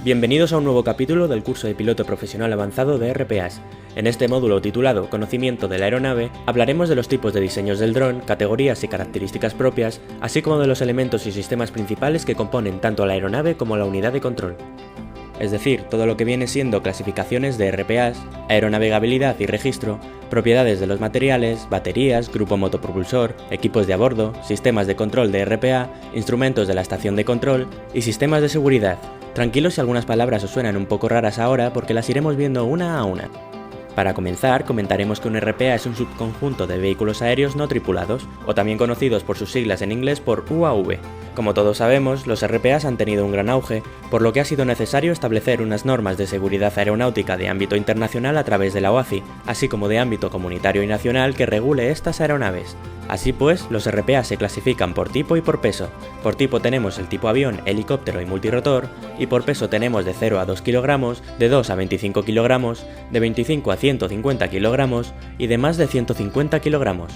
Bienvenidos a un nuevo capítulo del curso de piloto profesional avanzado de RPAs. En este módulo titulado Conocimiento de la aeronave, hablaremos de los tipos de diseños del dron, categorías y características propias, así como de los elementos y sistemas principales que componen tanto la aeronave como la unidad de control. Es decir, todo lo que viene siendo clasificaciones de RPAs, aeronavegabilidad y registro, propiedades de los materiales, baterías, grupo motopropulsor, equipos de a bordo, sistemas de control de RPA, instrumentos de la estación de control y sistemas de seguridad. Tranquilos si algunas palabras os suenan un poco raras ahora porque las iremos viendo una a una. Para comenzar, comentaremos que un RPA es un subconjunto de vehículos aéreos no tripulados, o también conocidos por sus siglas en inglés por UAV. Como todos sabemos, los RPAs han tenido un gran auge, por lo que ha sido necesario establecer unas normas de seguridad aeronáutica de ámbito internacional a través de la OACI, así como de ámbito comunitario y nacional que regule estas aeronaves. Así pues, los RPA se clasifican por tipo y por peso. Por tipo tenemos el tipo avión, helicóptero y multirotor, y por peso tenemos de 0 a 2 kg, de 2 a 25 kg, de 25 a 150 kg y de más de 150 kg.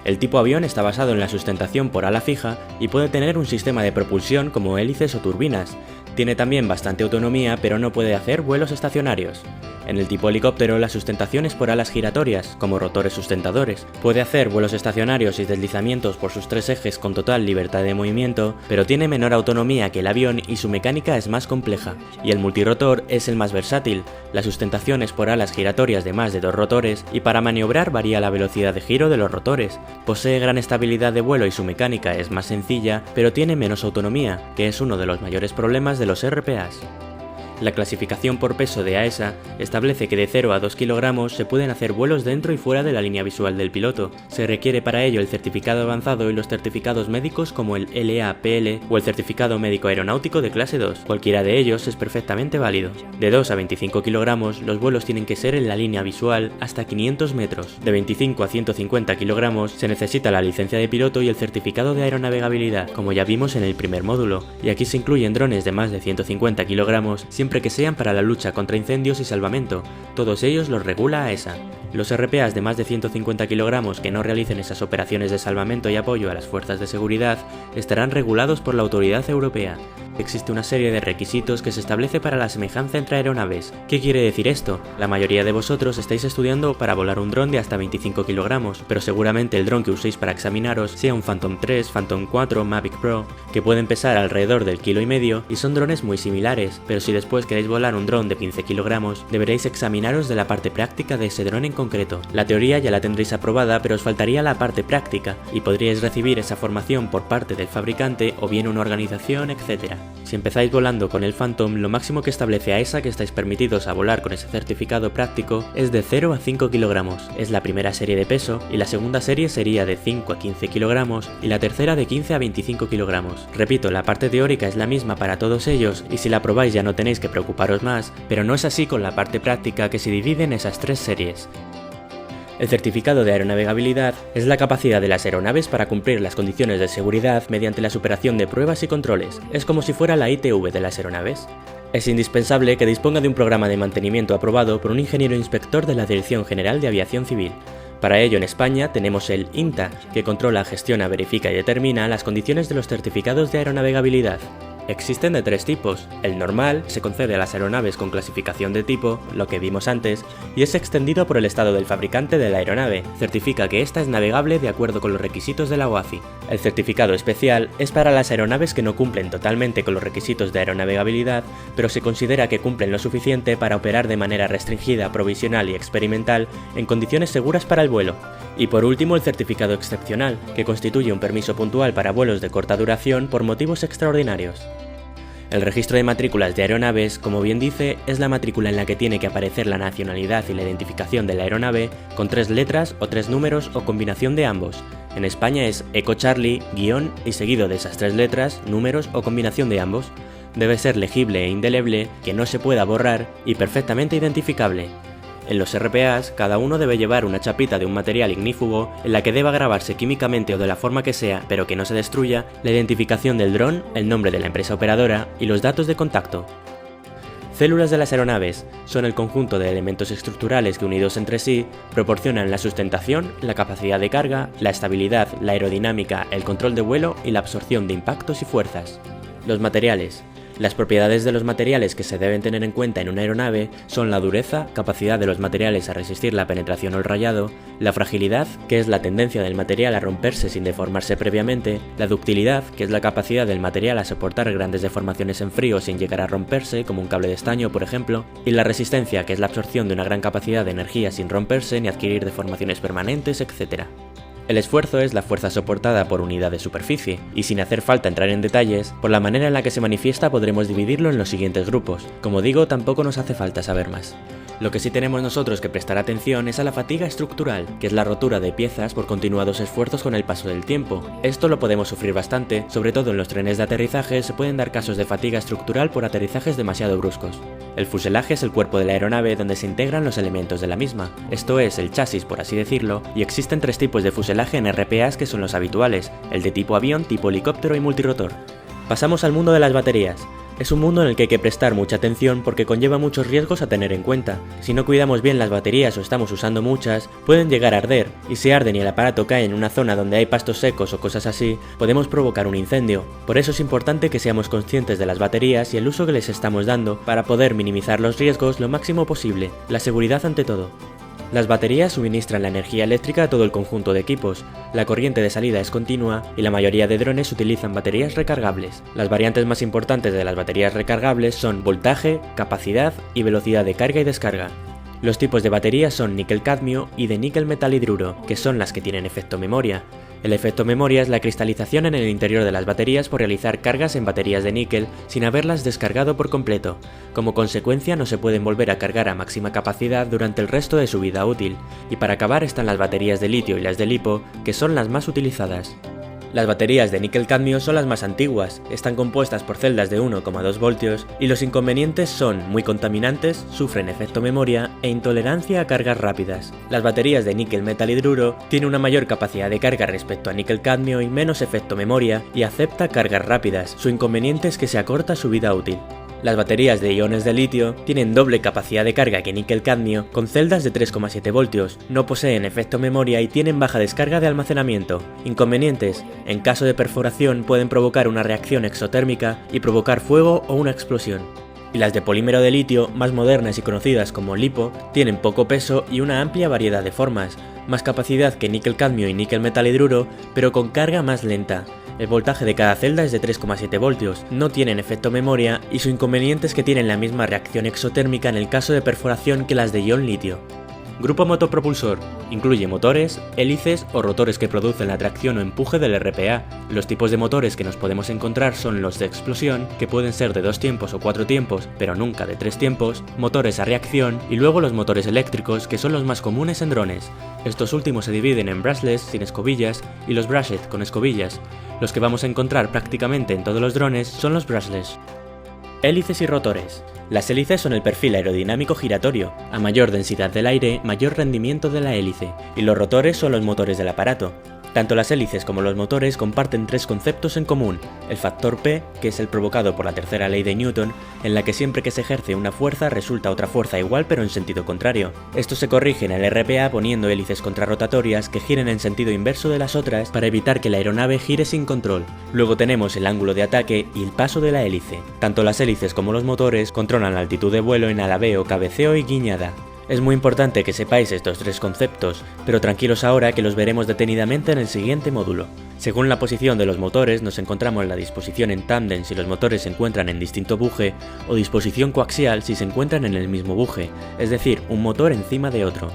El tipo avión está basado en la sustentación por ala fija y puede tener un sistema de propulsión como hélices o turbinas. Tiene también bastante autonomía, pero no puede hacer vuelos estacionarios. En el tipo helicóptero la sustentación es por alas giratorias, como rotores sustentadores. Puede hacer vuelos estacionarios y deslizamientos por sus tres ejes con total libertad de movimiento, pero tiene menor autonomía que el avión y su mecánica es más compleja. Y el multirotor es el más versátil. La sustentación es por alas giratorias de más de 2 rotores y para maniobrar varía la velocidad de giro de los rotores. Posee gran estabilidad de vuelo y su mecánica es más sencilla, pero tiene menos autonomía, que es uno de los mayores problemas de los RPAs. La clasificación por peso de AESA establece que de 0 a 2 kg se pueden hacer vuelos dentro y fuera de la línea visual del piloto. Se requiere para ello el certificado avanzado y los certificados médicos como el LAPL o el certificado médico aeronáutico de clase 2. Cualquiera de ellos es perfectamente válido. De 2 a 25 kg los vuelos tienen que ser en la línea visual hasta 500 metros. De 25 a 150 kg se necesita la licencia de piloto y el certificado de aeronavegabilidad, como ya vimos en el primer módulo, y aquí se incluyen drones de más de 150 kg siempre que sean para la lucha contra incendios y salvamento. Todos ellos los regula AESA. Los RPAs de más de 150 kg que no realicen esas operaciones de salvamento y apoyo a las fuerzas de seguridad estarán regulados por la autoridad europea. Existe una serie de requisitos que se establece para la semejanza entre aeronaves. ¿Qué quiere decir esto? La mayoría de vosotros estáis estudiando para volar un dron de hasta 25 kg, pero seguramente el dron que uséis para examinaros sea un Phantom 3, Phantom 4, Mavic Pro, que pueden pesar alrededor del 1,5 kg y son drones muy similares, pero si después queréis volar un dron de 15 kg, deberéis examinaros de la parte práctica de ese dron en concreto. La teoría ya la tendréis aprobada, pero os faltaría la parte práctica, y podríais recibir esa formación por parte del fabricante o bien una organización, etc. Si empezáis volando con el Phantom, lo máximo que establece AESA que estáis permitidos a volar con ese certificado práctico es de 0 a 5 kg. Es la primera serie de peso, y la segunda serie sería de 5 a 15 kg, y la tercera de 15 a 25 kg. Repito, la parte teórica es la misma para todos ellos, y si la probáis ya no tenéis que preocuparos más, pero no es así con la parte práctica que se divide en esas tres series. El certificado de aeronavegabilidad es la capacidad de las aeronaves para cumplir las condiciones de seguridad mediante la superación de pruebas y controles. Es como si fuera la ITV de las aeronaves. Es indispensable que disponga de un programa de mantenimiento aprobado por un ingeniero inspector de la Dirección General de Aviación Civil. Para ello en España tenemos el INTA, que controla, gestiona, verifica y determina las condiciones de los certificados de aeronavegabilidad. Existen de tres tipos. El normal se concede a las aeronaves con clasificación de tipo, lo que vimos antes, y es extendido por el estado del fabricante de la aeronave. Certifica que ésta es navegable de acuerdo con los requisitos de la OACI. El certificado especial es para las aeronaves que no cumplen totalmente con los requisitos de aeronavegabilidad, pero se considera que cumplen lo suficiente para operar de manera restringida, provisional y experimental en condiciones seguras para el vuelo. Y por último el certificado excepcional, que constituye un permiso puntual para vuelos de corta duración por motivos extraordinarios. El registro de matrículas de aeronaves, como bien dice, es la matrícula en la que tiene que aparecer la nacionalidad y la identificación de la aeronave con 3 letras o 3 números o combinación de ambos. En España es Eco Charlie, guión y seguido de esas 3 letras, números o combinación de ambos. Debe ser legible e indeleble, que no se pueda borrar y perfectamente identificable. En los RPAs, cada uno debe llevar una chapita de un material ignífugo en la que deba grabarse químicamente o de la forma que sea, pero que no se destruya, la identificación del dron, el nombre de la empresa operadora y los datos de contacto. Células de las aeronaves son el conjunto de elementos estructurales que unidos entre sí proporcionan la sustentación, la capacidad de carga, la estabilidad, la aerodinámica, el control de vuelo y la absorción de impactos y fuerzas. Los materiales. Las propiedades de los materiales que se deben tener en cuenta en una aeronave son la dureza, capacidad de los materiales a resistir la penetración o el rayado, la fragilidad, que es la tendencia del material a romperse sin deformarse previamente, la ductilidad, que es la capacidad del material a soportar grandes deformaciones en frío sin llegar a romperse, como un cable de estaño por ejemplo, y la resistencia, que es la absorción de una gran capacidad de energía sin romperse ni adquirir deformaciones permanentes, etc. El esfuerzo es la fuerza soportada por unidad de superficie, y sin hacer falta entrar en detalles, por la manera en la que se manifiesta podremos dividirlo en los siguientes grupos. Como digo, tampoco nos hace falta saber más. Lo que sí tenemos nosotros que prestar atención es a la fatiga estructural, que es la rotura de piezas por continuados esfuerzos con el paso del tiempo. Esto lo podemos sufrir bastante, sobre todo en los trenes de aterrizaje se pueden dar casos de fatiga estructural por aterrizajes demasiado bruscos. El fuselaje es el cuerpo de la aeronave donde se integran los elementos de la misma, esto es, el chasis por así decirlo, y existen tres tipos de fuselaje en RPAs que son los habituales, el de tipo avión, tipo helicóptero y multirotor. Pasamos al mundo de las baterías. Es un mundo en el que hay que prestar mucha atención porque conlleva muchos riesgos a tener en cuenta. Si no cuidamos bien las baterías o estamos usando muchas, pueden llegar a arder, y si arden y el aparato cae en una zona donde hay pastos secos o cosas así, podemos provocar un incendio. Por eso es importante que seamos conscientes de las baterías y el uso que les estamos dando para poder minimizar los riesgos lo máximo posible, la seguridad ante todo. Las baterías suministran la energía eléctrica a todo el conjunto de equipos, la corriente de salida es continua y la mayoría de drones utilizan baterías recargables. Las variantes más importantes de las baterías recargables son voltaje, capacidad y velocidad de carga y descarga. Los tipos de baterías son níquel-cadmio y de níquel-metal hidruro, que son las que tienen efecto memoria. El efecto memoria es la cristalización en el interior de las baterías por realizar cargas en baterías de níquel sin haberlas descargado por completo. Como consecuencia no se pueden volver a cargar a máxima capacidad durante el resto de su vida útil, y para acabar están las baterías de litio y las de lipo, que son las más utilizadas. Las baterías de níquel-cadmio son las más antiguas, están compuestas por celdas de 1,2 voltios y los inconvenientes son muy contaminantes, sufren efecto memoria e intolerancia a cargas rápidas. Las baterías de níquel-metal hidruro tienen una mayor capacidad de carga respecto a níquel-cadmio y menos efecto memoria y acepta cargas rápidas, su inconveniente es que se acorta su vida útil. Las baterías de iones de litio tienen doble capacidad de carga que níquel-cadmio con celdas de 3,7 voltios, no poseen efecto memoria y tienen baja descarga de almacenamiento. Inconvenientes: en caso de perforación pueden provocar una reacción exotérmica y provocar fuego o una explosión. Y las de polímero de litio, más modernas y conocidas como lipo, tienen poco peso y una amplia variedad de formas, más capacidad que níquel-cadmio y níquel-metal hidruro, pero con carga más lenta. El voltaje de cada celda es de 3,7 voltios, no tienen efecto memoria y su inconveniente es que tienen la misma reacción exotérmica en el caso de perforación que las de ion litio. Grupo motopropulsor. Incluye motores, hélices o rotores que producen la tracción o empuje del RPA. Los tipos de motores que nos podemos encontrar son los de explosión, que pueden ser de 2 tiempos o 4 tiempos, pero nunca de 3 tiempos, motores a reacción y luego los motores eléctricos, que son los más comunes en drones. Estos últimos se dividen en brushless, sin escobillas, y los brushed, con escobillas. Los que vamos a encontrar prácticamente en todos los drones son los brushless. Hélices y rotores. Las hélices son el perfil aerodinámico giratorio. A mayor densidad del aire, mayor rendimiento de la hélice, y los rotores son los motores del aparato. Tanto las hélices como los motores comparten tres conceptos en común: el factor P, que es el provocado por la tercera ley de Newton, en la que siempre que se ejerce una fuerza resulta otra fuerza igual pero en sentido contrario. Esto se corrige en el RPA poniendo hélices contrarrotatorias que giren en sentido inverso de las otras para evitar que la aeronave gire sin control. Luego tenemos el ángulo de ataque y el paso de la hélice. Tanto las hélices como los motores controlan la altitud de vuelo en alabeo, cabeceo y guiñada. Es muy importante que sepáis estos tres conceptos, pero tranquilos ahora que los veremos detenidamente en el siguiente módulo. Según la posición de los motores, nos encontramos en la disposición en tándem si los motores se encuentran en distinto buje, o disposición coaxial si se encuentran en el mismo buje, es decir, un motor encima de otro.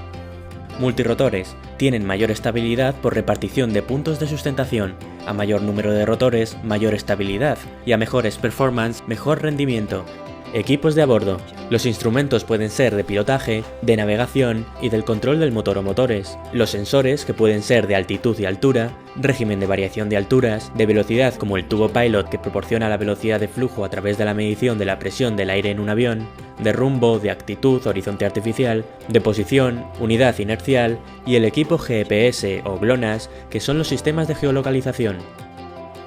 Multirotores. Tienen mayor estabilidad por repartición de puntos de sustentación. A mayor número de rotores, mayor estabilidad, y a mejores performance, mejor rendimiento. Equipos de a bordo. Los instrumentos pueden ser de pilotaje, de navegación y del control del motor o motores. Los sensores, que pueden ser de altitud y altura, régimen de variación de alturas, de velocidad como el tubo pilot que proporciona la velocidad de flujo a través de la medición de la presión del aire en un avión, de rumbo, de actitud, horizonte artificial, de posición, unidad inercial y el equipo GPS o GLONASS, que son los sistemas de geolocalización.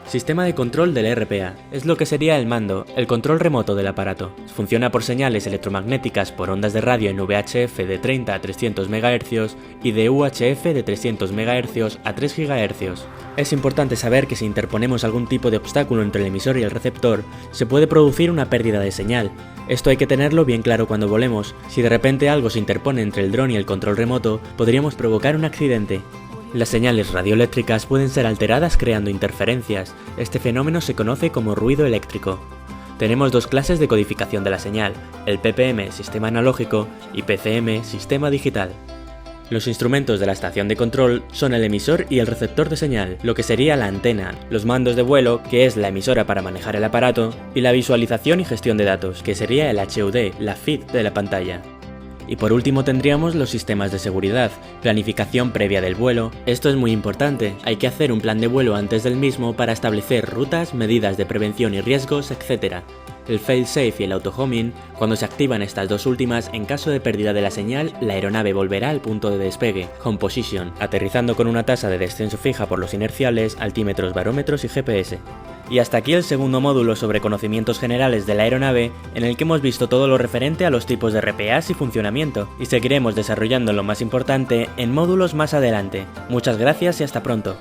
Sistema de control del RPA. Es lo que sería el mando, el control remoto del aparato. Funciona por señales electromagnéticas por ondas de radio en VHF de 30 a 300 MHz y de UHF de 300 MHz a 3 GHz. Es importante saber que si interponemos algún tipo de obstáculo entre el emisor y el receptor, se puede producir una pérdida de señal. Esto hay que tenerlo bien claro cuando volemos. Si de repente algo se interpone entre el dron y el control remoto, podríamos provocar un accidente. Las señales radioeléctricas pueden ser alteradas creando interferencias. Este fenómeno se conoce como ruido eléctrico. Tenemos dos clases de codificación de la señal, el PPM, sistema analógico, y PCM, sistema digital. Los instrumentos de la estación de control son el emisor y el receptor de señal, lo que sería la antena, los mandos de vuelo, que es la emisora para manejar el aparato, y la visualización y gestión de datos, que sería el HUD, la feed de la pantalla. Y por último tendríamos los sistemas de seguridad, planificación previa del vuelo. Esto es muy importante, hay que hacer un plan de vuelo antes del mismo para establecer rutas, medidas de prevención y riesgos, etc. El fail-safe y el auto-homing, cuando se activan estas dos últimas, en caso de pérdida de la señal, la aeronave volverá al punto de despegue, home position, aterrizando con una tasa de descenso fija por los inerciales, altímetros, barómetros y GPS. Y hasta aquí el segundo módulo sobre conocimientos generales de la aeronave, en el que hemos visto todo lo referente a los tipos de RPAs y funcionamiento, y seguiremos desarrollando lo más importante en módulos más adelante. Muchas gracias y hasta pronto.